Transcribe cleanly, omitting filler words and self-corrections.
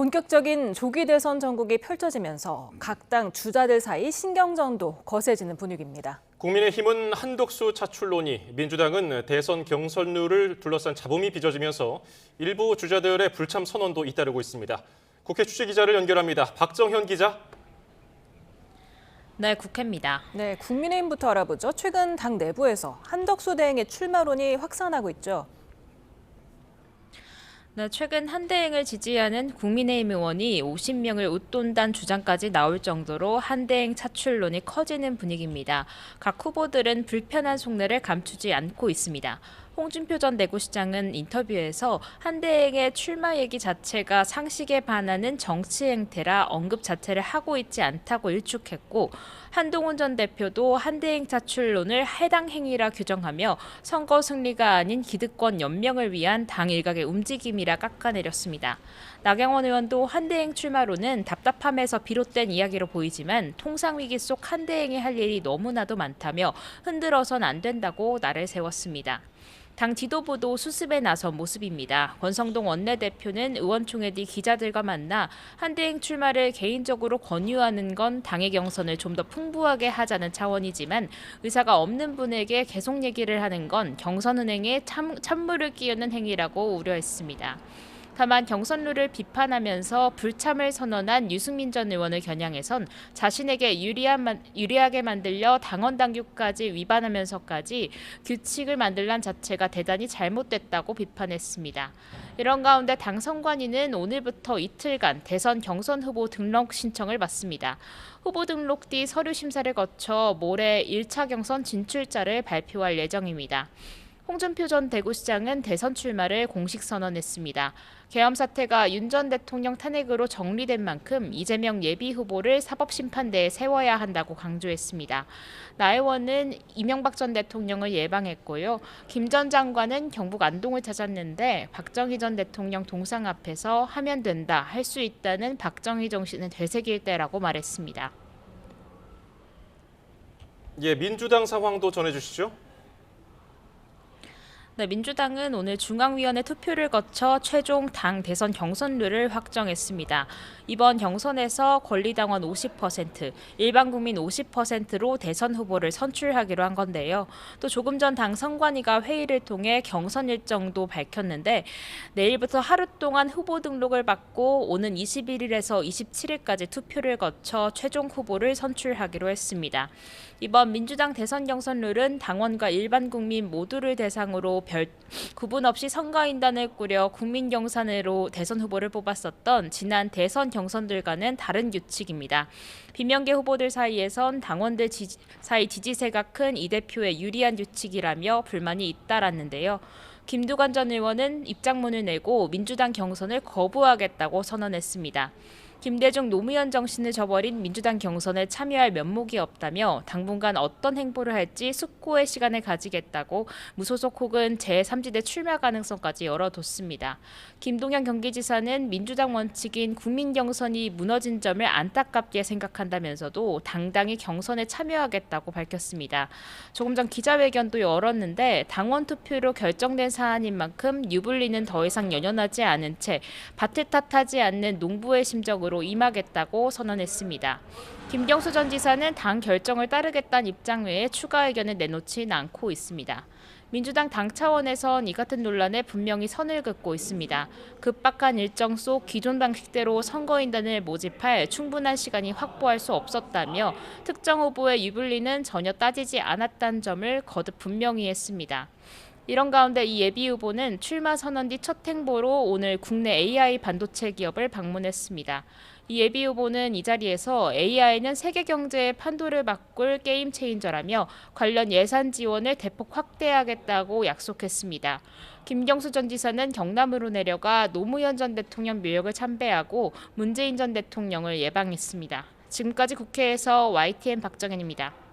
본격적인 조기 대선 전국이 펼쳐지면서 각 당 주자들 사이 신경전도 거세지는 분위기입니다. 국민의힘은 한덕수 차출론이, 민주당은 대선 경선룰을 둘러싼 잡음이 빚어지면서 일부 주자들의 불참 선언도 잇따르고 있습니다. 국회 취재기자를 연결합니다. 박정현 기자. 네, 국회입니다. 네, 국민의힘부터 알아보죠. 최근 당 내부에서 한덕수 대행의 출마론이 확산하고 있죠. 네, 최근 한대행을 지지하는 국민의힘 의원이 50명을 웃돈다는 주장까지 나올 정도로 한대행 차출론이 커지는 분위기입니다. 각 후보들은 불편한 속내를 감추지 않고 있습니다. 홍준표 전 대구시장은 인터뷰에서 한대행의 출마 얘기 자체가 상식에 반하는 정치 행태라 언급 자체를 하고 있지 않다고 일축했고, 한동훈 전 대표도 한대행 차출론을 해당 행위라 규정하며 선거 승리가 아닌 기득권 연명을 위한 당 일각의 움직임이라 깎아내렸습니다. 나경원 의원도 한대행 출마론은 답답함에서 비롯된 이야기로 보이지만 통상 위기 속 한대행이 할 일이 너무나도 많다며 흔들어선 안 된다고 날을 세웠습니다. 당 지도부도 수습에 나선 모습입니다. 권성동 원내대표는 의원총회 뒤 기자들과 만나 한대행 출마를 개인적으로 권유하는 건 당의 경선을 좀 더 풍부하게 하자는 차원이지만 의사가 없는 분에게 계속 얘기를 하는 건 경선은행에 찬물을 끼얹는 행위라고 우려했습니다. 다만 경선룰을 비판하면서 불참을 선언한 유승민 전 의원을 겨냥해선 자신에게 유리하게 만들려 당원 당규까지 위반하면서까지 규칙을 만들란 자체가 대단히 잘못됐다고 비판했습니다. 이런 가운데 당 선관위는 오늘부터 이틀간 대선 경선 후보 등록 신청을 받습니다. 후보 등록 뒤 서류 심사를 거쳐 모레 1차 경선 진출자를 발표할 예정입니다. 홍준표 전 대구시장은 대선 출마를 공식 선언했습니다. 계엄 사태가 윤 전 대통령 탄핵으로 정리된 만큼 이재명 예비후보를 사법심판대에 세워야 한다고 강조했습니다. 나 의원은 이명박 전 대통령을 예방했고요. 김 전 장관은 경북 안동을 찾았는데 박정희 전 대통령 동상 앞에서 하면 된다, 할 수 있다는 박정희 정신은 되새길 때라고 말했습니다. 민주당 상황도 전해주시죠. 네, 민주당은 오늘 중앙위원회 투표를 거쳐 최종 당 대선 경선룰을 확정했습니다. 이번 경선에서 권리당원 50%, 일반 국민 50%로 대선 후보를 선출하기로 한 건데요. 또 조금 전 당 선관위가 회의를 통해 경선 일정도 밝혔는데 내일부터 하루 동안 후보 등록을 받고 오는 21일에서 27일까지 투표를 거쳐 최종 후보를 선출하기로 했습니다. 이번 민주당 대선 경선룰은 당원과 일반 국민 모두를 대상으로 구분 없이 선거인단을 꾸려 국민경선으로 대선 후보를 뽑았었던 지난 대선 경선들과는 다른 규칙입니다. 비명계 후보들 사이에선 당원들 사이 지지세가 큰 이 대표의 유리한 규칙이라며 불만이 잇따랐는데요. 김두관 전 의원은 입장문을 내고 민주당 경선을 거부하겠다고 선언했습니다. 김대중 노무현 정신을 저버린 민주당 경선에 참여할 면목이 없다며 당분간 어떤 행보를 할지 숙고의 시간을 가지겠다고 무소속 혹은 제3지대 출마 가능성까지 열어뒀습니다. 김동연 경기지사는 민주당 원칙인 국민 경선이 무너진 점을 안타깝게 생각한다면서도 당당히 경선에 참여하겠다고 밝혔습니다. 조금 전 기자회견도 열었는데 당원 투표로 결정된 사안인 만큼 유불리는 더 이상 연연하지 않은 채 밭을 탓하지 않는 농부의 심정으로 임하겠다고 선언했습니다. 김경수 전 지사는 당 결정을 따르겠다는 입장 외에 추가 의견을 내놓지는 않고 있습니다. 민주당 당 차원에선 이 같은 논란에 분명히 선을 긋고 있습니다. 급박한 일정 속 기존 방식대로 선거인단을 모집할 충분한 시간이 확보할 수 없었다며 특정 후보의 유불리는 전혀 따지지 않았다는 점을 거듭 분명히 했습니다. 이런 가운데 이 예비후보는 출마 선언 뒤 첫 행보로 오늘 국내 AI 반도체 기업을 방문했습니다. 이 예비후보는 이 자리에서 AI는 세계 경제의 판도를 바꿀 게임 체인저라며 관련 예산 지원을 대폭 확대하겠다고 약속했습니다. 김경수 전 지사는 경남으로 내려가 노무현 전 대통령 묘역을 참배하고 문재인 전 대통령을 예방했습니다. 지금까지 국회에서 YTN 박정현입니다.